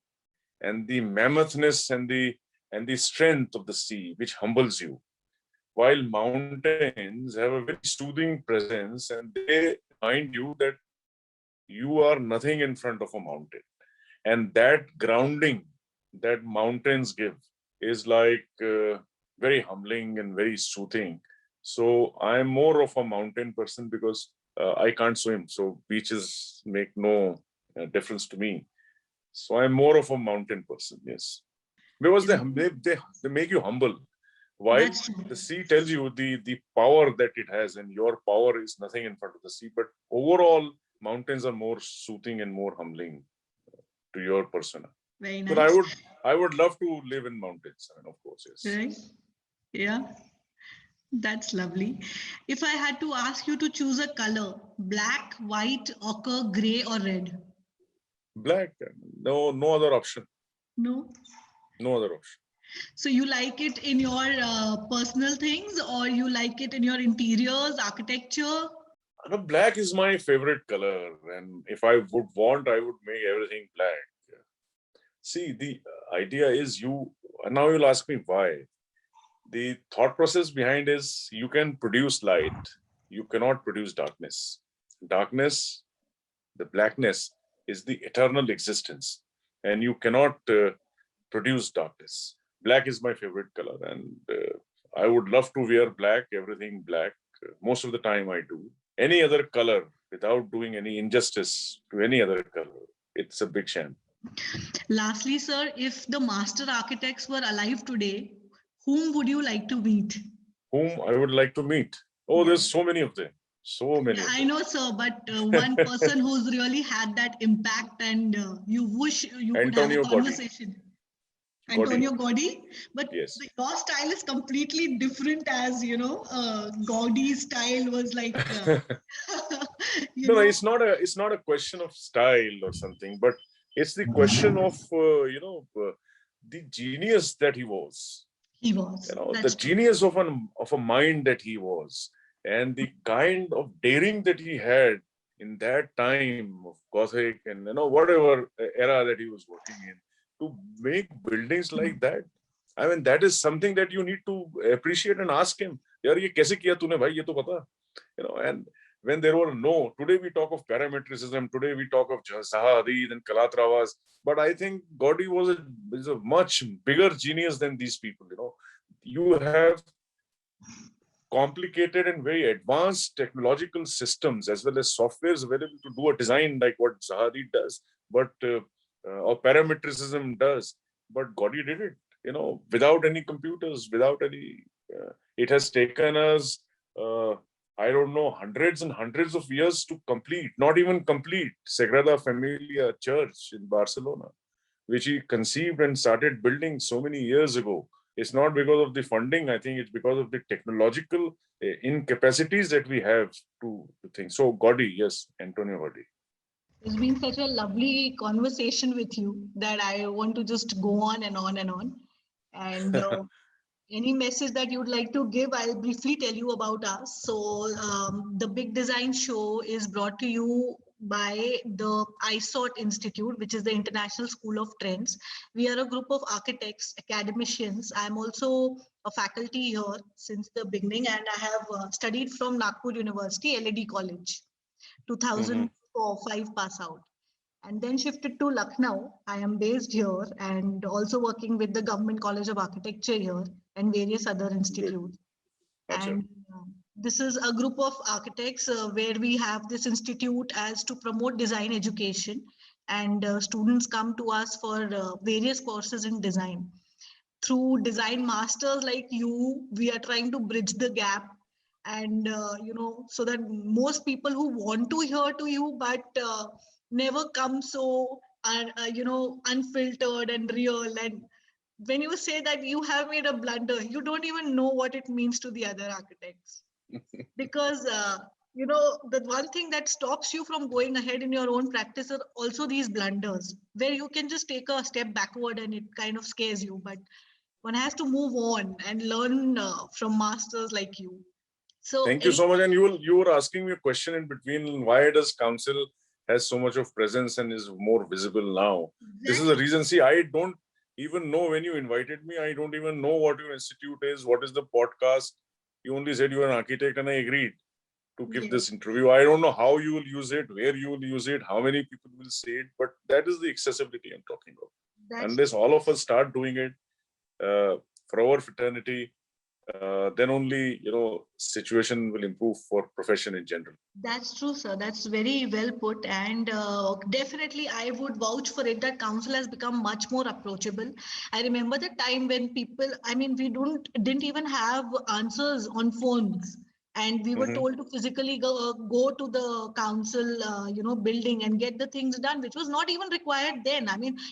S2: and the mammothnesss and the strength of the sea, which humbles you. While mountains have a very soothing presence, and they remind you that you are nothing in front of a mountain. And that grounding that mountains give is like very humbling and very soothing. So I'm more of a mountain person because I can't swim. So beaches make no difference to me. So I'm more of a mountain person, yes. Because they make you humble. While
S1: That's true.
S2: the sea tells you the power that it has, and your power is nothing in front of the sea. But overall, mountains are more soothing and more humbling to your persona.
S1: Very
S2: But
S1: nice.
S2: I would love to live in mountains, and of course, yes.
S1: Right. Yeah. That's lovely. If I had to ask you to choose a color, black, white, ochre, gray, or red?
S2: Black, no other option.
S1: No.
S2: No other option.
S1: So you like it in your personal things, or you like it in your interiors, architecture?
S2: Black is my favorite color, and if I would want, I would make everything black. See, the idea is now you'll ask me why. The thought process behind is you can produce light, you cannot produce darkness. Darkness, the blackness, is the eternal existence, and you cannot produce darkness. Black is my favorite color, and I would love to wear black, everything black. Most of the time I do. Any other color without doing any injustice to any other color. It's a big shame.
S1: Lastly, sir, if the master architects were alive today, whom would you like to meet?
S2: Whom I would like to meet? Oh,
S1: Yeah.
S2: there's so many of them. So many.
S1: Yeah, I know, sir, but one person who's really had that impact and you wish you could have a
S2: Antonio
S1: conversation. Antonio Gaudi, but
S2: yes.
S1: your style is completely different, as you know. Gaudi's style was like,
S2: No, it's not a question of style or something, but it's the question of the genius that he was.
S1: He was.
S2: The genius of a mind that he was, and the kind of daring that he had in that time of Gothic and whatever era that he was working in, to make buildings like that. I mean, that is something that you need to appreciate and ask him. Yaar, ye kaise kiya tune bhai? Ye to bata. And when there were today we talk of parametricism, today we talk of Zaha Hadid and Calatrava's, but I think Gaudi is a much bigger genius than these people. You have complicated and very advanced technological systems as well as softwares available to do a design like what Zaha Hadid does, but or parametricism does, but Gaudi did it, without any computers, without any. It has taken us, I don't know, hundreds and hundreds of years to complete, not even complete, Sagrada Familia Church in Barcelona, which he conceived and started building so many years ago. It's not because of the funding. I think it's because of the technological incapacities that we have to think. So Gaudi, yes, Antonio Gaudi.
S1: It's been such a lovely conversation with you that I want to just go on and on and on. And any message that you'd like to give, I'll briefly tell you about us. So the Big Design Show is brought to you by the ISOT Institute, which is the International School of Trends. We are a group of architects, academicians. I'm also a faculty here since the beginning, and I have studied from Nagpur University, LED College, 2004-5 pass out. And then shifted to Lucknow. I am based here and also working with the Government College of Architecture here and various other institutes.
S2: Gotcha.
S1: And this is a group of architects where we have this institute as to promote design education, and students come to us for various courses in design. Through design masters like you, we are trying to bridge the gap, and so that most people who want to hear to you but never come so unfiltered and real. And when you say that you have made a blunder, you don't even know what it means to the other architects, because the one thing that stops you from going ahead in your own practice are also these blunders, where you can just take a step backward and it kind of scares you, but one has to move on and learn from masters like you. So
S2: thank you so much. And you were asking me a question in between, why does council has so much of presence and is more visible now? Exactly. This is the reason. See, I don't even know, when you invited me, I don't even know what your institute is, what is the podcast. You only said you are an architect and I agreed to give this interview. I don't know how you will use it, where you will use it, how many people will say it, but that is the accessibility I'm talking about. Unless all of us start doing it for our fraternity, then only situation will improve for profession in general.
S1: That's true, sir. That's very well put, and definitely I would vouch for it that council has become much more approachable. I remember the time when people, we didn't even have answers on phones, and we were told to physically go to the council building and get the things done, which was not even required then.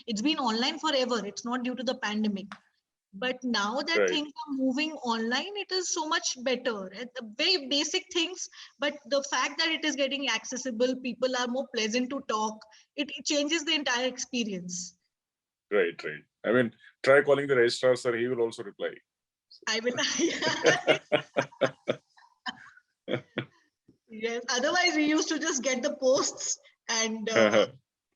S1: It's been online forever. It's not due to the pandemic. But now that things are moving online, it is so much better. The very basic things, but the fact that it is getting accessible, people are more pleasant to talk, it changes the entire experience.
S2: Right. Try calling the registrar, sir. He will also reply.
S1: I will. Yes. Otherwise, we used to just get the posts, and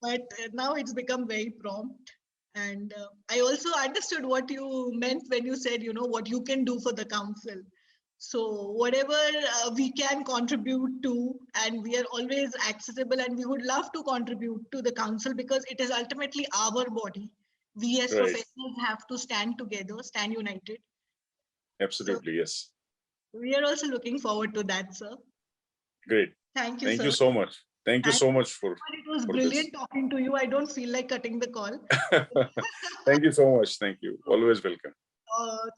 S1: but now it's become very prompt. And I also understood what you meant when you said, what you can do for the council. So whatever we can contribute to, and we are always accessible, and we would love to contribute to the council, because it is ultimately our body. We as professionals have to stand together, stand united.
S2: Absolutely, so, yes.
S1: We are also looking forward to that, sir.
S2: Great.
S1: Thank you,
S2: Thank
S1: sir.
S2: you so much. Thank you so much for
S1: It was
S2: this.
S1: brilliant talking to you. I don't feel like cutting the call.
S2: Thank you so much. Thank you. Always welcome.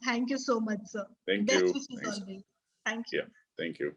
S1: Thank you so much, sir.
S2: Thank
S1: Best
S2: you.
S1: wishes
S2: Thanks.
S1: always. Thank you.
S2: Yeah. Thank you.